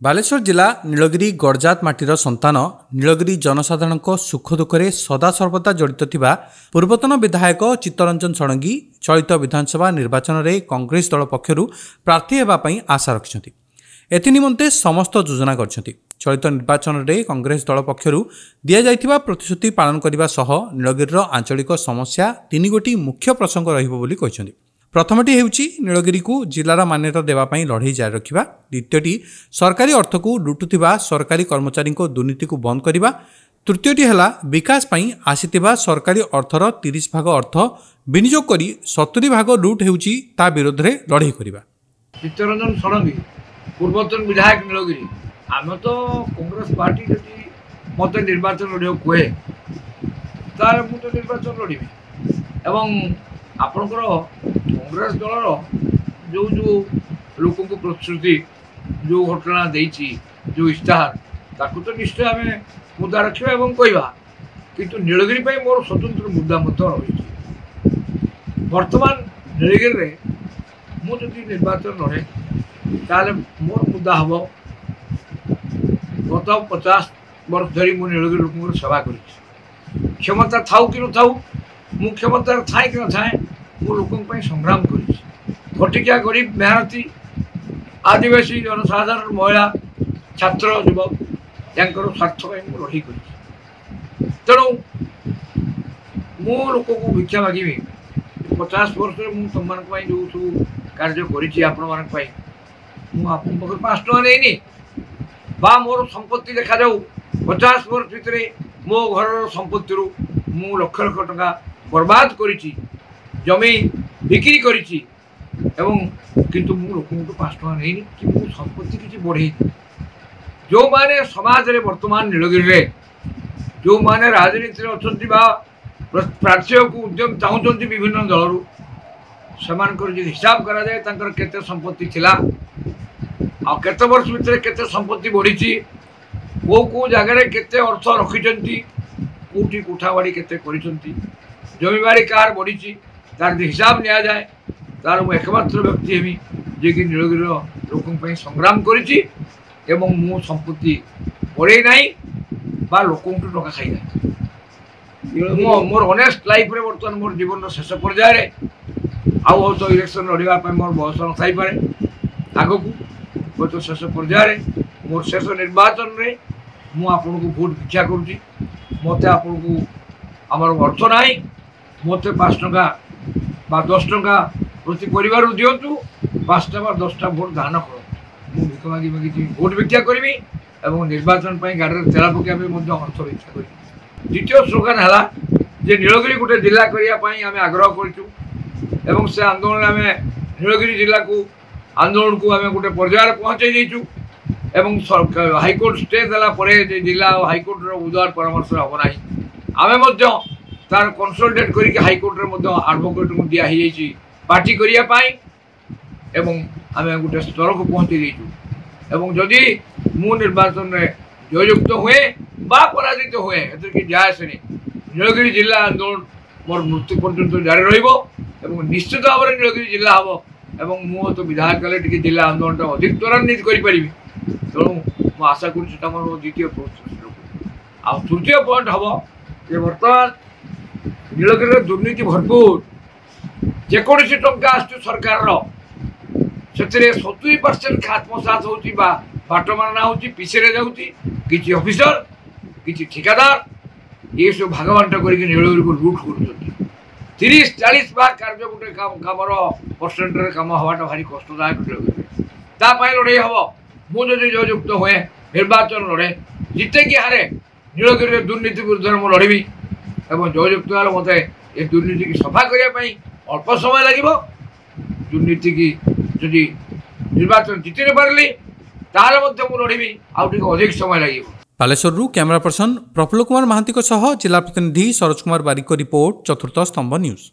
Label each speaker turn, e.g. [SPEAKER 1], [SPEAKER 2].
[SPEAKER 1] ବାଲେଶ୍ୱର ଜିଲ୍ଲା ନୀଳଗିରି ଗଡ଼ଜାତ ମାଟିର ସନ୍ତାନ ନୀଳଗିରି ଜନସାଧାରଣଙ୍କ ସୁଖ ଦୁଃଖରେ ସଦାସର୍ବଦା ଜଡ଼ିତ ଥିବା ପୂର୍ବତନ ବିଧାୟକ ଚିତ୍ତରଞ୍ଜନ ଷଡ଼ଙ୍ଗୀ ଚଳିତ ବିଧାନସଭା ନିର୍ବାଚନରେ କଂଗ୍ରେସ ଦଳ ପକ୍ଷରୁ ପ୍ରାର୍ଥୀ ହେବା ପାଇଁ ଆଶା ରଖିଛନ୍ତି। ଏଥିନିମନ୍ତେ ସମସ୍ତ ଯୋଜନା କରିଛନ୍ତି। ଚଳିତ ନିର୍ବାଚନରେ କଂଗ୍ରେସ ଦଳ ପକ୍ଷରୁ ଦିଆଯାଇଥିବା ପ୍ରତିଶ୍ରୁତି ପାଳନ କରିବା ସହ ନୀଳଗିରିର ଆଞ୍ଚଳିକ ସମସ୍ୟା ତିନି ଗୋଟି ମୁଖ୍ୟ ପ୍ରସଙ୍ଗ ରହିବ ବୋଲି କହିଛନ୍ତି। प्रथमटी हेउची नीलगिरी को जिलार मान्यता देवाई लड़ई जारी रखा। द्वितीयटी सरकारी अर्थ को लुटुवा सरकारी कर्मचारी दुर्नीति को बंद करने। तृतीयटी है विकास पई आसीथिबा सरकारी अर्थर 30 भाग अर्थ विनियोग कर 70 भाग लुट हेउची ता विरोध में लड़ई करने।
[SPEAKER 2] चित्तरंजन षड़ंगी पूर्वतन विधायक नीलगिरी आम तो कांग्रेस पार्टी जदि मत निर्वाचन लड़े कहे तार मुझे निर्वाचन लड़बी एवं आपणकर कांग्रेस दलर जो जो लोक प्रतिश्रुति जो घटना देती जो इश्ताहार ताकू तो निश्चय आम मुद्दा रखा और कहवा किंतु नीलगिरी मोर स्वतंत्र मुद्दा रही। बर्तमान नीलगिरी मुझे निर्वाचन लड़े ताले मोर मुद्दा हम गत 50 वर्ष धरी मु नीलगिरी लोक सेवा कर क्षमता था कि न था मु क्षमता थाए कि न थाए मु लोक संग्राम कटिकिया गरीब मेहनती आदिवासी जनसाधारण महिला छात्र युवक यांकर स्वार्थ लड़ई कर तेणु मो लोक को भिक्षा मागि 50 वर्ष मुझे तुम जो सब कार्य कर 5 टका नहीं बा मोर संपत्ति देखा जाऊ 50 वर्ष भितर मो घर संपत्ति मु लक्ष लक्ष टका बर्बाद करी जमी बिक्री करी किंतु मु लोक 5 टका नहीं कि मु संपत्ति किसी बढ़े जो माने समाज रे वर्तमान नीलगिरी जो माने राजनीति अच्छा प्रार्थी को उद्यम चाहते विभिन्न दलरू से हिसाब करा जाए केते संपत्ति थिला आ केते वर्ष भितर केते संपत्ति बढ़ी को जगह केते अर्थ रखिंट कौटी कोठाबाड़ी केते करिसंती जमीबाड़ी कार बढ़ी तार हिसाब नि जाए तार मु एकमात्र व्यक्ति हेमी जे कि नीलगिरी लोक संग्राम करी मु संपत्ति बढ़े नाई बा लोक टका खाई ना मोर ऑनेस्ट लाइफ रे बर्तमान मोर जीवन शेष पर्याय आउ तो इलेक्शन लड़ाई मोर बयस न थी पारे आग को तो शेष पर्याय मोर शेष निर्वाचन रे मु आपन को भोट भिक्षा करुँची मत आपन को आमर अर्थ ना मत 5 टका बा 10 टका प्रति परिवार दिंतु 5टा बा 10टा भोट दान कर भिक मागी मागी भोट भिक्षा करी और निर्वाचन गाड़ी में तेला पकड़ा अर्थ भिक्षा करी। द्वितीय स्लोगान है नीलगिरी गोटे जिला करने आम आग्रह करूँ से आंदोलन आम नीलगिरी जिला को आंदोलन को आम गोटे पर्यायर पहुँचे देचु हाईकोर्ट स्टे देला जिला हाईकोर्ट बुधवार परामर्श हम ना आम तार कंसल्टेट करके हाईकोर्ट आडभोकेट को दिखाई पार्टी करने आम गोटे स्तर को पहुँचे देचु जदि मु निर्वाचन में जययुक्त हुए बा पराजित हुए कि जायस नीलगिरी जिला आंदोलन मोर मृत्यु पर्यंत जारी रही निश्चित भाव में नीलगिरी जिला हम और मु तो विधायक कले जिला आंदोलन अधिक त्वरान्वित करी तेणु मु आशा कर मोर द्वितीय आ तृतीय पॉइंट हम जे बर्तमान नीलगिरी दुर्नीति भरपूर जेकोसी टंका आसु सरकार से 70% आत्मसात होती बाटमारना हो पिछे जाऊँगी किसी ऑफिसर किसी ठिकादार ये सब भागवांट करके नीलगिरी को लुट कर 30-40 भाग कार्य गोटे कमर परसेंट कम हवाटा भारी कष्टदायक नीलगिरी लड़े हम मुझे जययुक्त हुए निर्वाचन लड़े जिते कि हारे नीलगिरी दुर्नीति विरुद्ध मुझे लड़बी और जययुक्त हेल्ला मत ये दुर्नीति की सफा करने अल्प समय लगे दुर्नीति की जदि निर्वाचन जीति न पारि ताले लड़बी अधिक समय लगे।
[SPEAKER 1] बालेश्वरु कैमरा पर्सन प्रफुल्ल कुमार महांती जिला प्रतिनिधि सरोज कुमार बारिक रिपोर्ट चतुर्थ स्तंभ न्यूज।